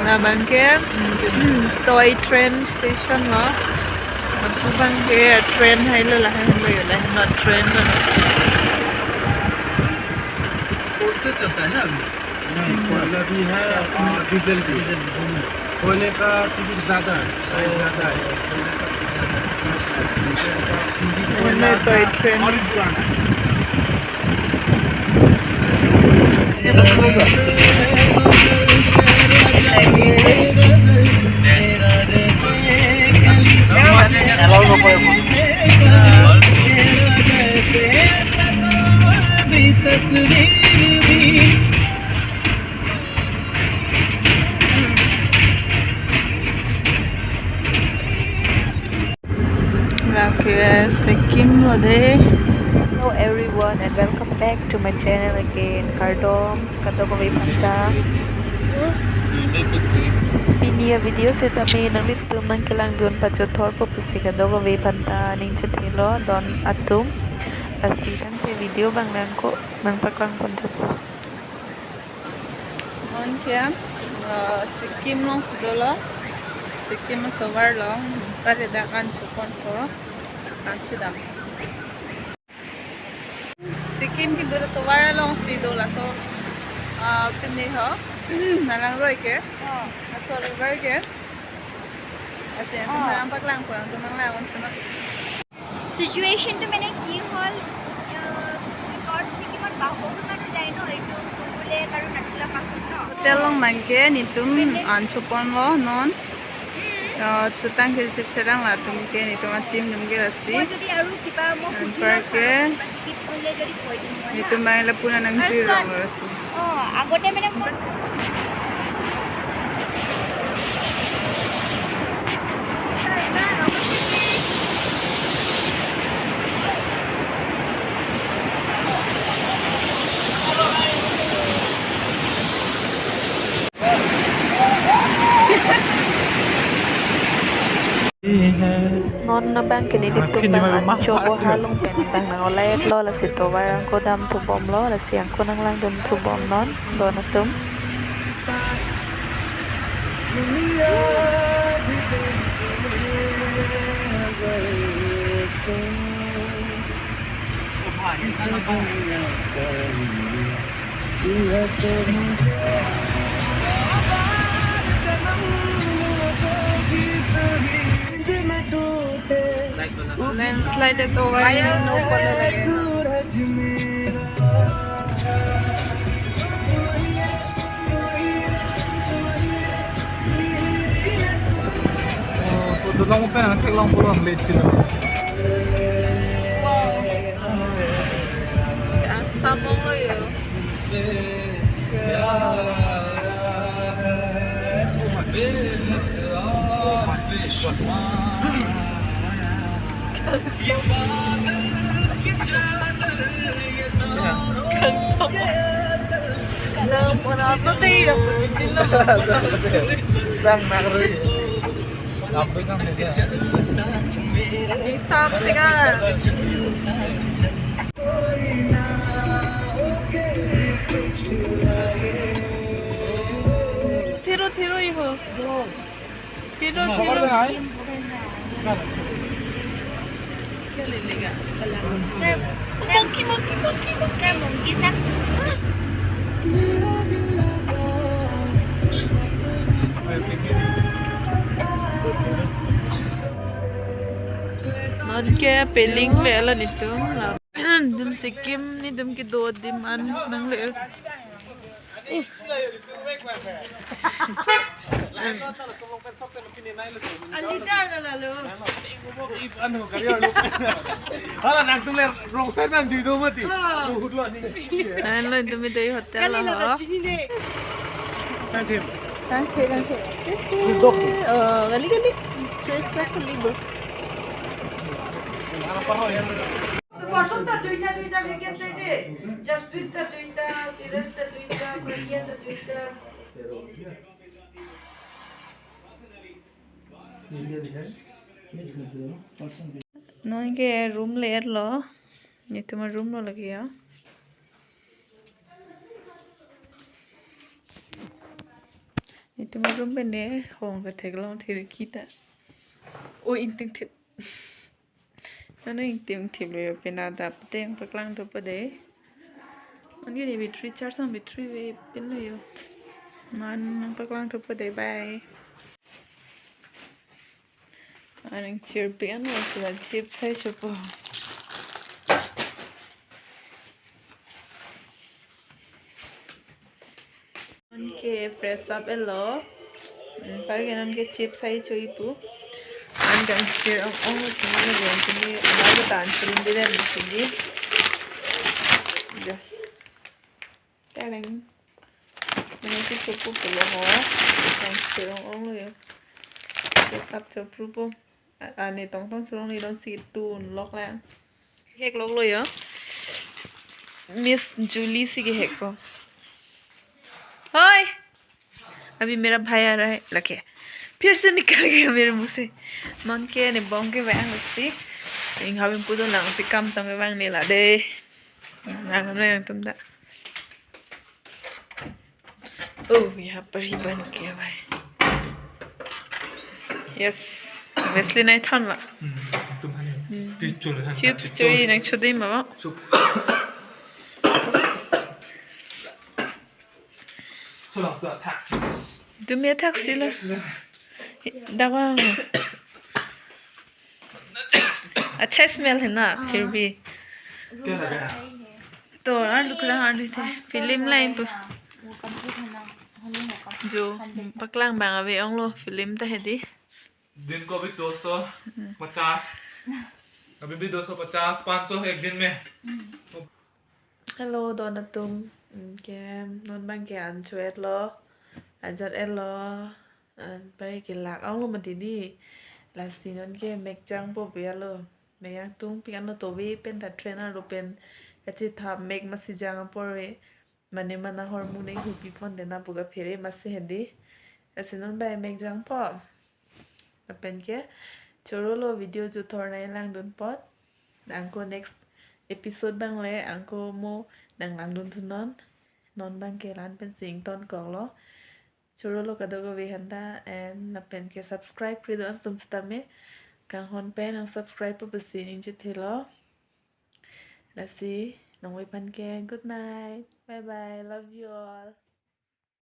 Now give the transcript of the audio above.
là bằng cái toy train station đó mình cũng bằng cái train hay là hay là not train đó से चलता है ना नहीं कोयला भी है और डीजल भी कोयले का टिकट ज़्यादा है ज़्यादा है कोयला toy train और पुराना là kìa Sikkim rồi đấy. Hello everyone and welcome back to my channel again. Kardom kato ko banta. Pinia video se tami nang litum nang kilang duan pachothor po pusika do ko banta ning chuthilo don atum. Asi nang pe video bang nang ko nang paklang ponto. On kya Sikkim long sudola. Sikkim tovar long tare da kan chupon ko. Consider Sikkim ki dura tovar long sidola so pinni ho nalang roi ke so river ke asen nalang paklang ko to nang lang on সিচুয়েশনটো মানে কি হল north সিকিমত বাহবুৰ মানে যায় ন এইটো ফুলে আৰু নাটিলা পাছত ন hotel long mangke nitum an chupon lo non chutang ke chirang la tum ke nitum atim dum ke asi যদি আৰু কিবা মই parke কি ফুলে যদি কৈ দিম nitum bangla puna nang zero asi আগতে মানে মই non na bang kinilip tu bang anchobo halong pen bang nang olay lo la sito barang ko dam tu bom lo la siang ko nang lang dum tu bom non do na tum landslide to wire no pala सूरज मेरा so tulang mo pa ang kailang puro ang late sila ang samo ko yun cansado kalau pun apa tadi dapat cinta bang nakari lapit ang media isam tinggal tiro tiro iho tiro tiro sir monkey sir monkey sak non ke peling le la nitu dum Sikkim ni dum ki do dim an nang le alidar na lalo ano kariyo hala nang tumle wrong side nang jido mati suhud lo ni an lo dum dei hotel la ho thank you thank you gali gali stress la libo ana paro yan Wasn't duita weekend saydı. Just duita Silvestre duita, Korean duita. nó cái room layer lo như tụi mình room lo là kìa Itu marum bene hong ka teglong thiri kita. O inting thip. Ano inting thip lo pena da pteng paklang to pade. Ani ni bitri charge sam bitri we pin lo yo. Man paklang to pade bye. Anong chirpi ano sila chip sai chupo. Anke press up elo. Parang anke chip sai chuipu. Angan chir ang sini na gen sini bago tan sirin dire sini. Ja. Tarang. Nang si chupo pelo ho. Ang chir ang lo yo. Up cho prupo. Ani tong surong ni don si tun lok lang. Hek lok lo yo. Miss Julie सी के हेक को हाय अभी मेरा भाई आ रहा है लगे फिर से निकल गया मेरे मुंह से नॉन के ने बॉन्ग के वैंग सी इन हाबिम पुदो नंग पे कम तंग वैंग ने ला दे नंग ने तुम दा ओह यहाँ पर ही बन गया भाई यस वेस्ली नहीं था ना चिप्स चोरी नंग चुदी मामा Du med taxi eller? Där var अच्छा स्मेल है ना फिर भी तो यार लुक रहा है थे फिल्म लाइन पर जो पकलांग बांग अभी ông lo फिल्म तो है दी दिन को भी 250 अभी भी 250 500 एक दिन में hello Donatum ke non bang ke an chuet lo ajat elo an pare ke lak ông lo mà đi là xin non ke mek chang po bia lo me yang tung piano to vi pen ta trainer ro pen ka chi tha mek ma si jang po re mane mana hormone hu pi pon de na bu ga phere ma se hendi asin non bai mek jang po pen ke choro lo video ju thor nai lang don pot ang ko next episode bang le ang ko mo nang lang don thun non bang ke ran pen sing ton kong lo choro lo kadogo vi handa and na pen ke subscribe pri don sum stame kang hon pen ang subscribe po besin in ju thelo la si nong we pan ke good night bye bye love you all